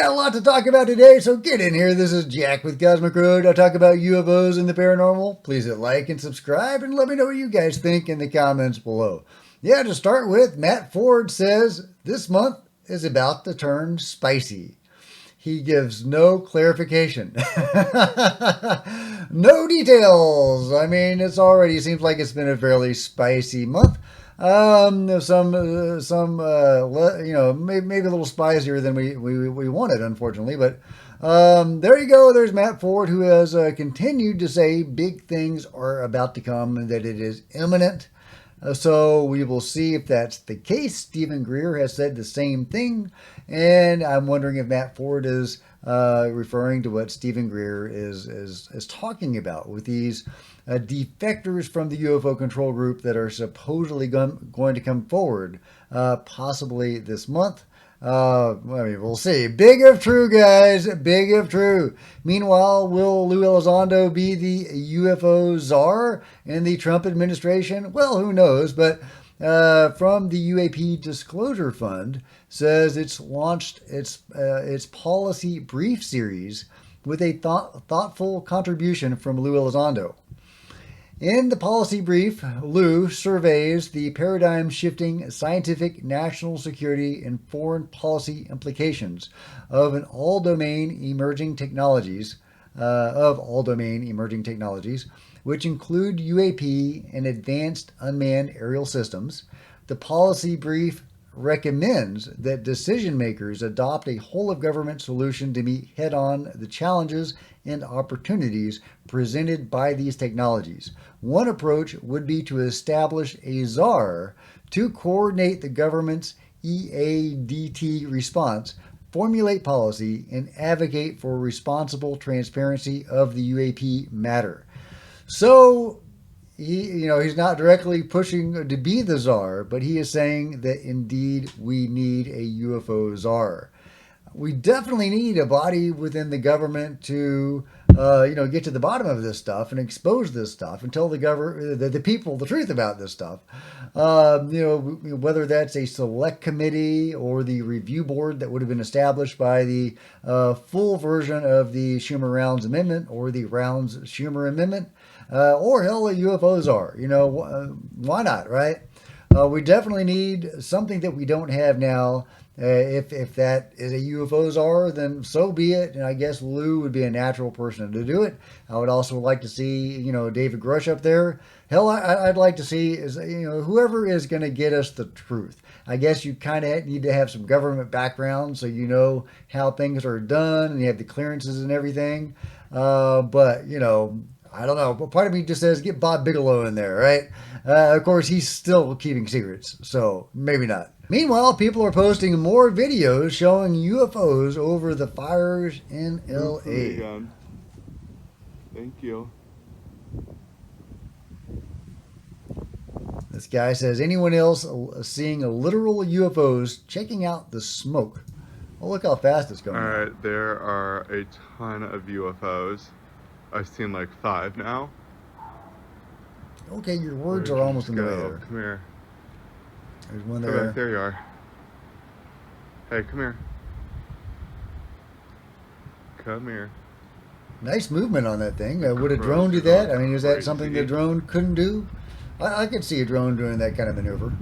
got a lot to talk about today, so get in here. This is Jack with Cosmic Road. I talk about UFOs and the paranormal. Please hit like and subscribe, and let me know what you guys think in the comments below. Yeah, to start with, Matt Ford says this month is about to turn spicy. He gives no clarification. No details. I mean, it already seems like it's been a fairly spicy month. Maybe a little spicier than we wanted, unfortunately. But there you go. There's Matt Ford, who has continued to say big things are about to come and that it is imminent. So we will see if that's the case. Stephen Greer has said the same thing, and I'm wondering if Matt Ford is referring to what Stephen Greer is talking about with these defectors from the UFO control group that are supposedly going to come forward, possibly this month. We'll see. Big if true, guys. Big if true. Meanwhile, will Lou Elizondo be the UFO czar in the Trump administration? Well, who knows? But from the UAP Disclosure Fund says it's launched its policy brief series with a thoughtful contribution from Lou Elizondo. In the policy brief, Lou surveys the paradigm-shifting scientific, national security, and foreign policy implications of all-domain emerging technologies, which include UAP and advanced unmanned aerial systems. The policy brief recommends that decision makers adopt a whole-of-government solution to meet head-on the challenges and opportunities presented by these technologies. One approach would be to establish a czar to coordinate the government's EADT response, formulate policy, and advocate for responsible transparency of the UAP matter. So, he's not directly pushing to be the czar, but he is saying that indeed we need a UFO czar. We definitely need a body within the government to, get to the bottom of this stuff and expose this stuff and tell the people the truth about this stuff. Whether that's a select committee or the review board that would have been established by the full version of the Schumer-Rounds Amendment or the Rounds-Schumer Amendment, or hell, a UFO czar. Why not, right? We definitely need something that we don't have now. If that is a UFO czar, then so be it. And I guess Lou would be a natural person to do it. I would also like to see, David Grush up there. Hell, I'd like to see whoever is going to get us the truth. I guess you kind of need to have some government background so you know how things are done and you have the clearances and everything. But I don't know. Part of me just says get Bob Bigelow in there, right? Of course, he's still keeping secrets, so maybe not. Meanwhile, people are posting more videos showing UFOs over the fires in LA. Thank you. This guy says, anyone else seeing a literal UFOs checking out the smoke? Oh, look how fast it's going. All right, there are a ton of UFOs. I've seen like 5 now. Okay, your words are almost in the way there. Come here. There's one there. There you are. Hey, come here. Come here. Nice movement on that thing. Would a drone do that? I mean, is that something the drone couldn't do? I could see a drone doing that kind of maneuver.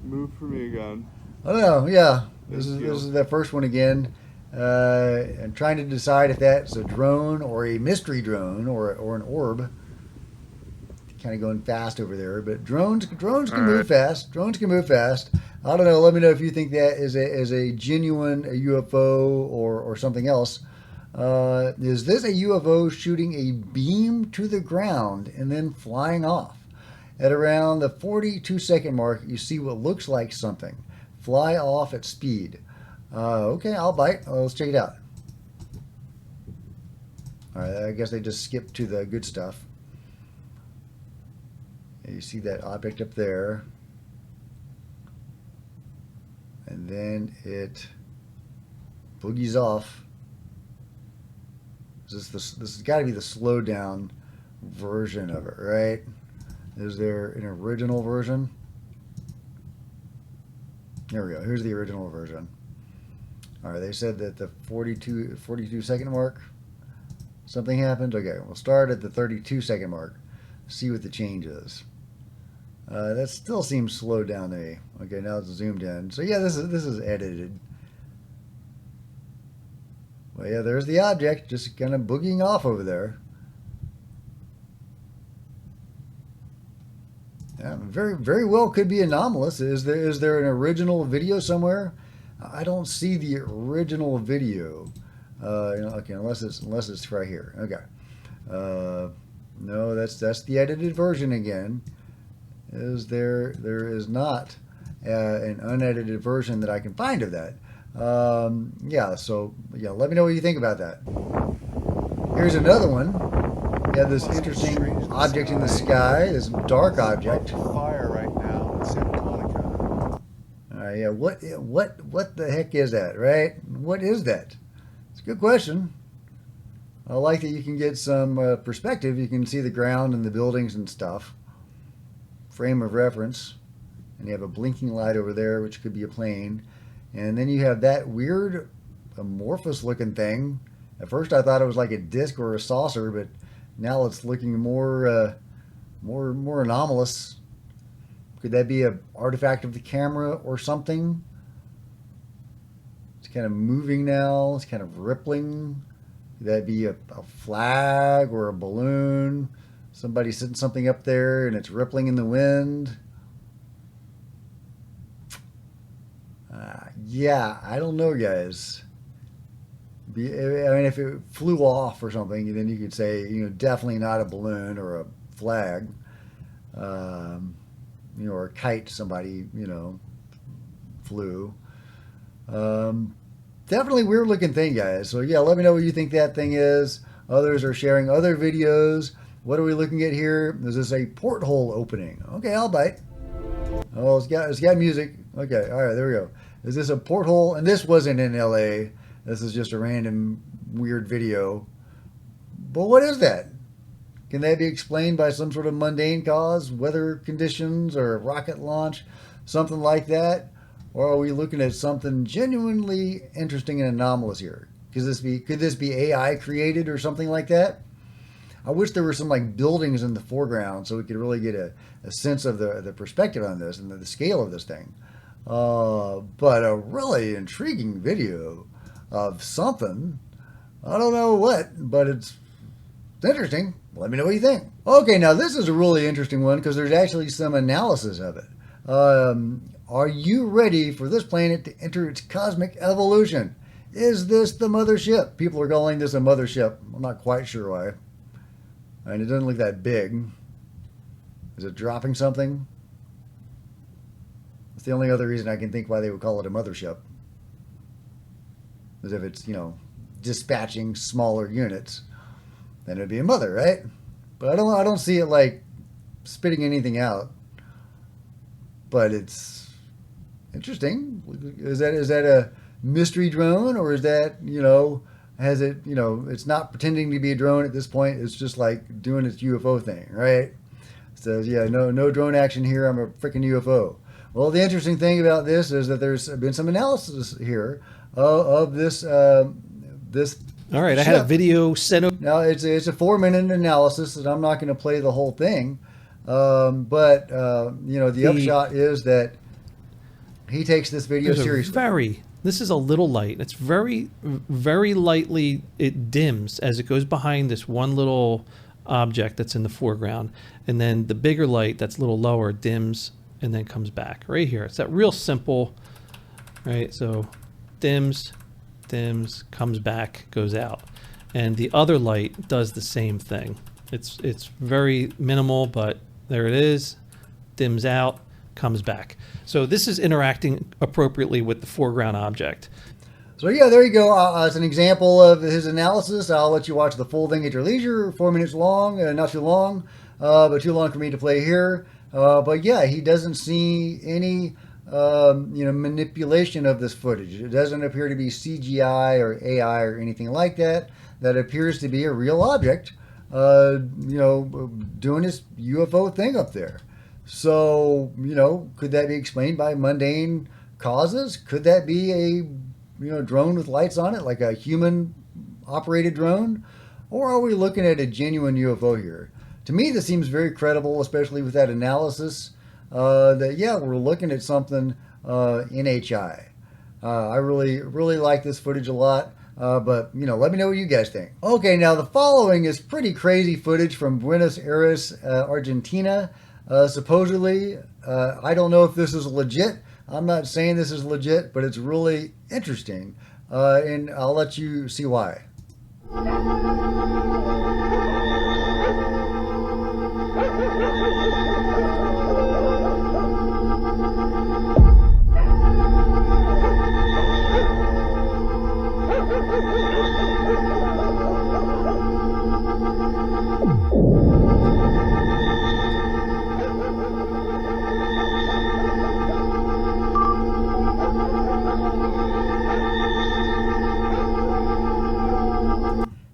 Move for me again. Oh, no, yeah. This is the first one again. And trying to decide if that's a drone or a mystery drone or an orb. Kind of going fast over there, but drones can move fast. Drones can move fast. I don't know. Let me know if you think that is a genuine UFO or something else. Is this a UFO shooting a beam to the ground and then flying off? At around the 42-second mark, you see what looks like something fly off at speed. Okay, I'll bite. Let's check it out. All right, I guess they just skipped to the good stuff. You see that object up there. And then it boogies off. This has got to be the slowdown version of it, right? Is there an original version? There we go. Here's the original version. All right, they said that the 42 second mark, something happened. Okay, we'll start at the 32 second mark. See what the change is. That still seems slowed down to me. Okay, now it's zoomed in. So yeah, this is edited. Well, yeah, there's the object just kind of boogieing off over there. Yeah, very well could be anomalous. Is there an original video somewhere? I don't see the original video. Okay, unless it's right here. Okay. No, that's the edited version again. There is not an unedited version that I can find of that. Yeah, so yeah, let me know what you think about that. Here's another one. You have this interesting object in the sky, this dark object. Fire right now in Santa Monica. Yeah, what the heck is that, right? What is that? It's a good question. I like that you can get some perspective. You can see the ground and the buildings and stuff. Frame of reference. And you have a blinking light over there, which could be a plane. And then you have that weird amorphous looking thing. At first I thought it was like a disc or a saucer, but now it's looking more anomalous. Could that be an artifact of the camera or something? It's kind of moving now. It's kind of rippling. Could that be a flag or a balloon? Somebody sitting something up there and it's rippling in the wind. Yeah, I don't know, guys. I mean, if it flew off or something, then you could say, definitely not a balloon or a flag, or a kite somebody, flew. Definitely weird looking thing, guys. So yeah, let me know what you think that thing is. Others are sharing other videos. What are we looking at here? Is this a porthole opening? Okay, I'll bite. Oh, it's got music. Okay, all right, there we go. Is this a porthole? And this wasn't in LA. This is just a random weird video. But what is that? Can that be explained by some sort of mundane cause, weather conditions or a rocket launch, something like that? Or are we looking at something genuinely interesting and anomalous here? Could this be AI created or something like that? I wish there were some like buildings in the foreground so we could really get a sense of the perspective on this and the scale of this thing. But a really intriguing video of something. I don't know what, but it's interesting. Let me know what you think. Okay, now this is a really interesting one because there's actually some analysis of it. Are you ready for this planet to enter its cosmic evolution? Is this the mothership? People are calling this a mothership. I'm not quite sure why. And it doesn't look that big. Is it dropping something? That's the only other reason I can think why they would call it a mothership. As if it's, dispatching smaller units. Then it'd be a mother, right? But I don't see it like spitting anything out. But it's interesting. Is that a mystery drone, or is that, has it, it's not pretending to be a drone at this point. It's just like doing its UFO thing, right? It says, yeah, no drone action here. I'm a freaking UFO. Well, the interesting thing about this is that there's been some analysis here of this this. All right, ship. I had a video sent over. Now it's a 4-minute analysis, and I'm not going to play the whole thing. But the upshot is that he takes this video seriously. This is a little light. It's very, very lightly, it dims as it goes behind this one little object that's in the foreground. And then the bigger light that's a little lower dims and then comes back right here. It's that real simple, right? So dims, comes back, goes out. And the other light does the same thing. It's very minimal, but there it is, dims out, comes back. So this is interacting appropriately with the foreground object. So yeah, there you go. It's an example of his analysis. I'll let you watch the full thing at your leisure. 4 minutes long, not too long, but too long for me to play here. But yeah, he doesn't see any manipulation of this footage. It doesn't appear to be CGI or AI or anything like that. That appears to be a real object doing his UFO thing up there. So, could that be explained by mundane causes? Could that be a drone with lights on it, like a human operated drone? Or are we looking at a genuine UFO here? To me, this seems very credible, especially with that analysis that, yeah, we're looking at something NHI. I really, really like this footage a lot. But, let me know what you guys think. Okay, now the following is pretty crazy footage from Buenos Aires, Argentina. Supposedly, I don't know if this is legit. I'm not saying this is legit, but it's really interesting. And I'll let you see why.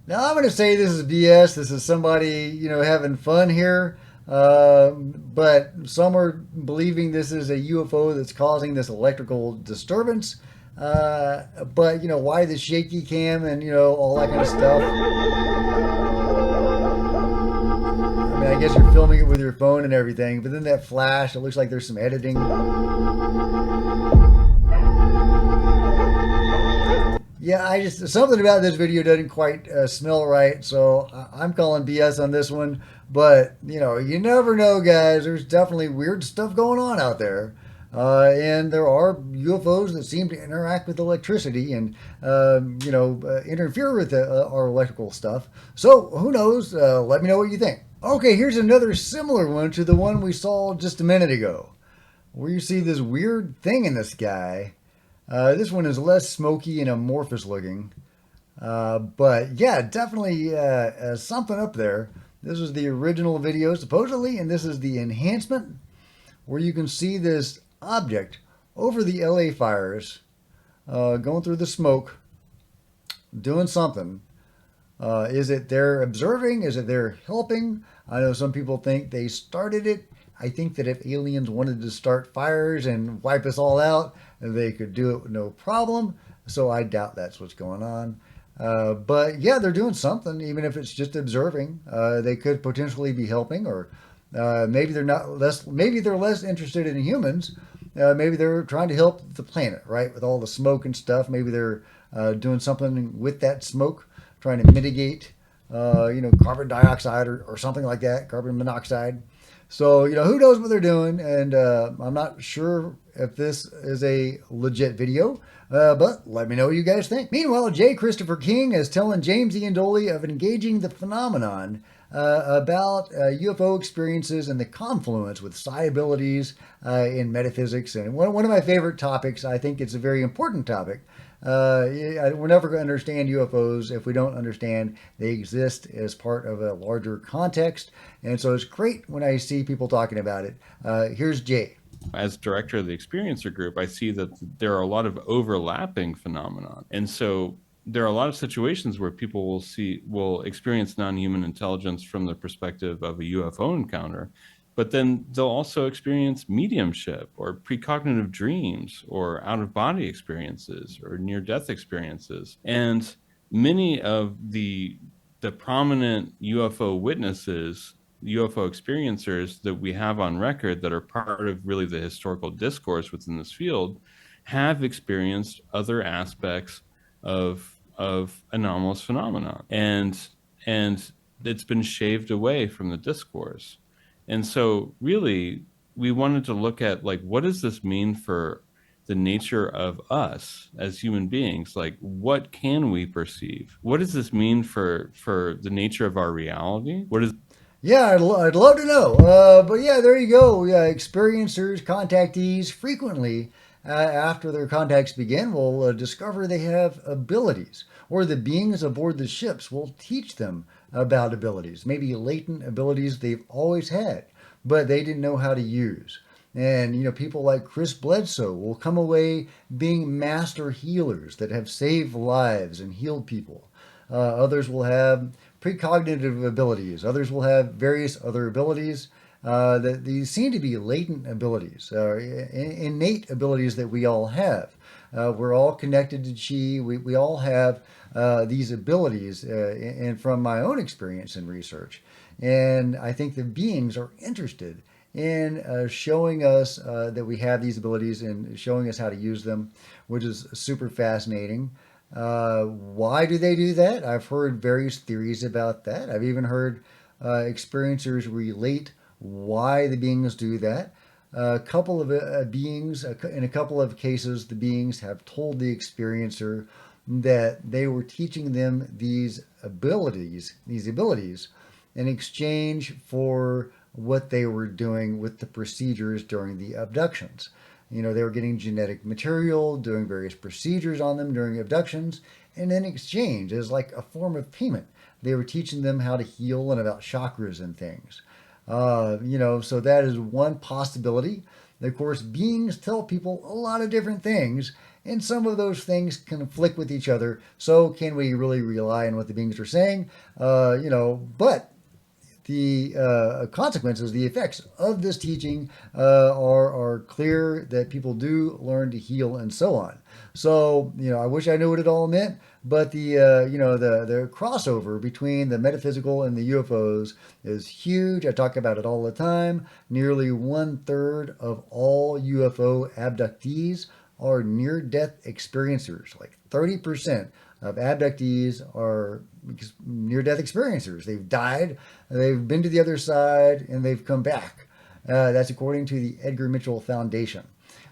Now I'm going to say this is BS. This is somebody, having fun here. But some are believing this is a UFO that's causing this electrical disturbance. But, why the shaky cam and, all that kind of stuff. I mean, I guess you're filming it with your phone and everything, but then that flash, it looks like there's some editing. Yeah, something about this video doesn't quite smell right, so I'm calling BS on this one. But, you never know, guys. There's definitely weird stuff going on out there. And there are UFOs that seem to interact with electricity and, interfere with our electrical stuff. So, who knows? Let me know what you think. Okay, here's another similar one to the one we saw just a minute ago, where you see this weird thing in the sky. This one is less smoky and amorphous looking. But yeah, definitely something up there. This is the original video, supposedly, and this is the enhancement, where you can see this object over the LA fires, going through the smoke, doing something. Is it they're observing? Is it they're helping? I know some people think they started it. I think that if aliens wanted to start fires and wipe us all out, they could do it with no problem. So I doubt that's what's going on. But yeah, they're doing something, even if it's just observing. They could potentially be helping, or maybe they're not less. Maybe they're less interested in humans. Maybe they're trying to help the planet, right? With all the smoke and stuff. Maybe they're doing something with that smoke, trying to mitigate, carbon dioxide or something like that, carbon monoxide. So, who knows what they're doing, and I'm not sure if this is a legit video, but let me know what you guys think. Meanwhile, J. Christopher King is telling James Ian Doley of engaging the phenomenon about UFO experiences and the confluence with psi abilities in metaphysics. And one of my favorite topics, I think it's a very important topic. We're never going to understand UFOs if we don't understand they exist as part of a larger context. And so it's great when I see people talking about it. Here's Jay. As director of the experiencer group, I see that there are a lot of overlapping phenomena. And so there are a lot of situations where people will experience non-human intelligence from the perspective of a UFO encounter, but then they'll also experience mediumship or precognitive dreams or out-of-body experiences or near-death experiences. And many of the prominent UFO witnesses, UFO experiencers that we have on record that are part of really the historical discourse within this field have experienced other aspects of anomalous phenomena. And it's been shaved away from the discourse. And so really, we wanted to look at, like, what does this mean for the nature of us as human beings? Like, what can we perceive? What does this mean for the nature of our reality? Yeah, I'd love to know. But yeah, there you go. Yeah, experiencers, contactees frequently, after their contacts begin, will discover they have abilities, or the beings aboard the ships will teach them about abilities, maybe latent abilities they've always had, but they didn't know how to use. And, people like Chris Bledsoe will come away being master healers that have saved lives and healed people. Others will have precognitive abilities. Others will have various other abilities. That these seem to be latent abilities, innate abilities that we all have. We're all connected to chi. We all have these abilities, and from my own experience and research. And I think the beings are interested in showing us that we have these abilities and showing us how to use them, which is super fascinating. Why do they do that? I've heard various theories about that. I've even heard experiencers relate why the beings do that. A couple of beings, in a couple of cases, the beings have told the experiencer that they were teaching them these abilities in exchange for what they were doing with the procedures during the abductions. You know, they were getting genetic material, doing various procedures on them during abductions, and in exchange, as like a form of payment, they were teaching them how to heal and about chakras and things. So that is one possibility. Of course, beings tell people a lot of different things, and some of those things conflict with each other. So can we really rely on what the beings are saying? But the consequences, the effects of this teaching are clear, that people do learn to heal and so on. So, I wish I knew what it all meant, but the crossover between the metaphysical and the UFOs is huge. I talk about it all the time. Nearly 1/3 of all UFO abductees are near-death experiencers. Like 30% of abductees are near-death experiencers. They've died, they've been to the other side, and they've come back. That's according to the Edgar Mitchell Foundation.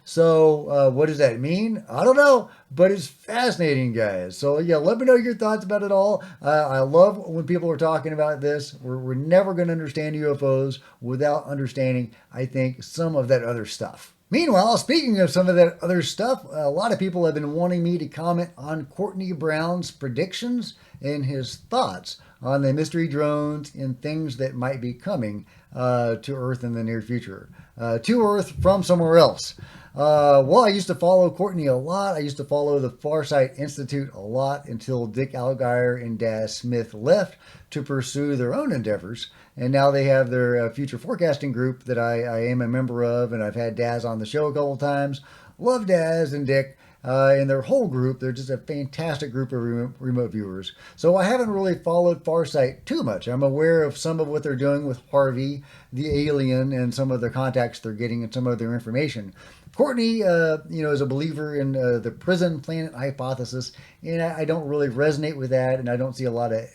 So what does that mean? I don't know, but it's fascinating, guys. So yeah, let me know your thoughts about it all. I love when people are talking about this. We're never going to understand UFOs without understanding, I think, some of that other stuff. Meanwhile, speaking of some of that other stuff, a lot of people have been wanting me to comment on Courtney Brown's predictions and his thoughts on the mystery drones and things that might be coming to Earth in the near future. To Earth from somewhere else. I used to follow Courtney a lot. I used to follow the Farsight Institute a lot until Dick Algeier and Daz Smith left to pursue their own endeavors. And now they have their future forecasting group that I am a member of, and I've had Daz on the show a couple times. Love Daz and Dick. And their whole group, they're just a fantastic group of remote viewers. So I haven't really followed Farsight too much. I'm aware of some of what they're doing with Harvey, the alien, and some of the contacts they're getting and some of their information. Courtney, is a believer in the prison planet hypothesis, and I don't really resonate with that, and I don't see a lot of,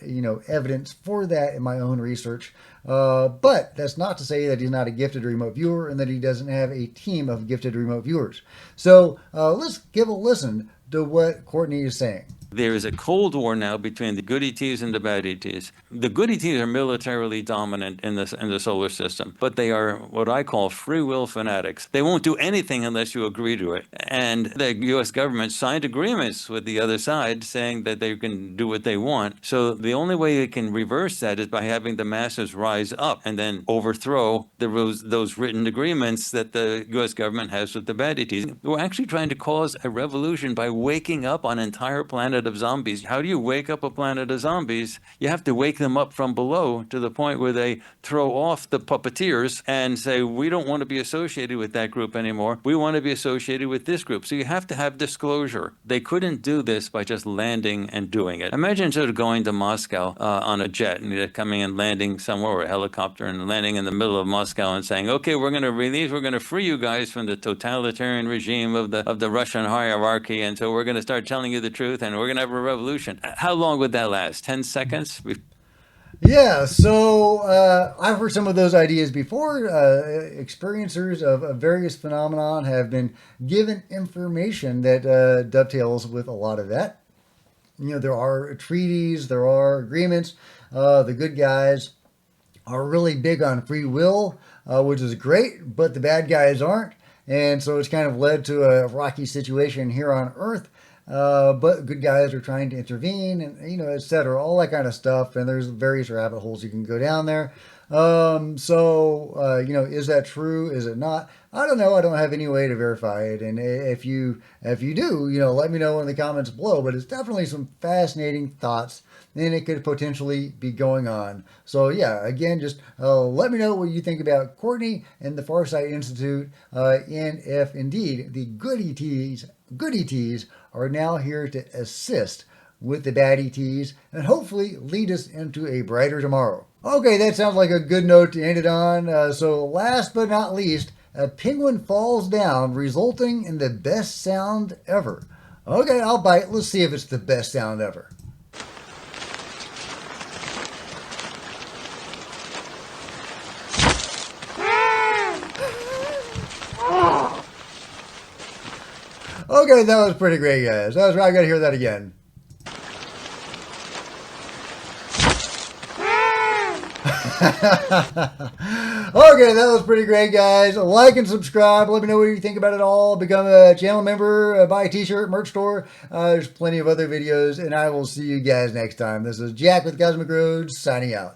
evidence for that in my own research. But that's not to say that he's not a gifted remote viewer and that he doesn't have a team of gifted remote viewers. So let's give a listen to what Courtney is saying. There is a Cold War now between the good ETs and the bad ETs. The good ETs are militarily dominant in the solar system, but they are what I call free will fanatics. They won't do anything unless you agree to it. And the U.S. government signed agreements with the other side saying that they can do what they want. So the only way they can reverse that is by having the masses rise up and then overthrow those written agreements that the U.S. government has with the bad ETs. We're actually trying to cause a revolution by waking up an entire planet of zombies. How do you wake up a planet of zombies? You have to wake them up from below to the point where they throw off the puppeteers and say, we don't want to be associated with that group anymore. We want to be associated with this group. So you have to have disclosure. They couldn't do this by just landing and doing it. Imagine sort of going to Moscow on a jet and coming and landing somewhere, or a helicopter, and landing in the middle of Moscow and saying, okay, we're going to free you guys from the totalitarian regime of the Russian hierarchy. And so we're going to start telling you the truth, and we're going to have a revolution. How long would that last? 10 seconds? Yeah, so I've heard some of those ideas before. Experiencers of various phenomenon have been given information that dovetails with a lot of that. There are treaties, there are agreements. The good guys are really big on free will, which is great, but the bad guys aren't. And so it's kind of led to a rocky situation here on Earth. but good guys are trying to intervene, and etc. All that kind of stuff. And there's various rabbit holes you can go down there. Is that true? Is it not? I don't know. I don't have any way to verify it. And if you do, let me know in the comments below. But it's definitely some fascinating thoughts, and it could potentially be going on. So yeah, again, just let me know what you think about Courtney and the Farsight Institute, and if indeed the good ETs are now here to assist with the bad ETs and hopefully lead us into a brighter tomorrow. Okay, that sounds like a good note to end it on. So last but not least, a penguin falls down, resulting in the best sound ever. Okay, I'll bite. Let's see if it's the best sound ever. Okay, that was pretty great, guys. I gotta hear that again. Okay, that was pretty great, guys. Like and subscribe. Let me know what you think about it all. Become a channel member. Buy a t-shirt, merch store. There's plenty of other videos, and I will see you guys next time. This is Jack with Cosmic Road, signing out.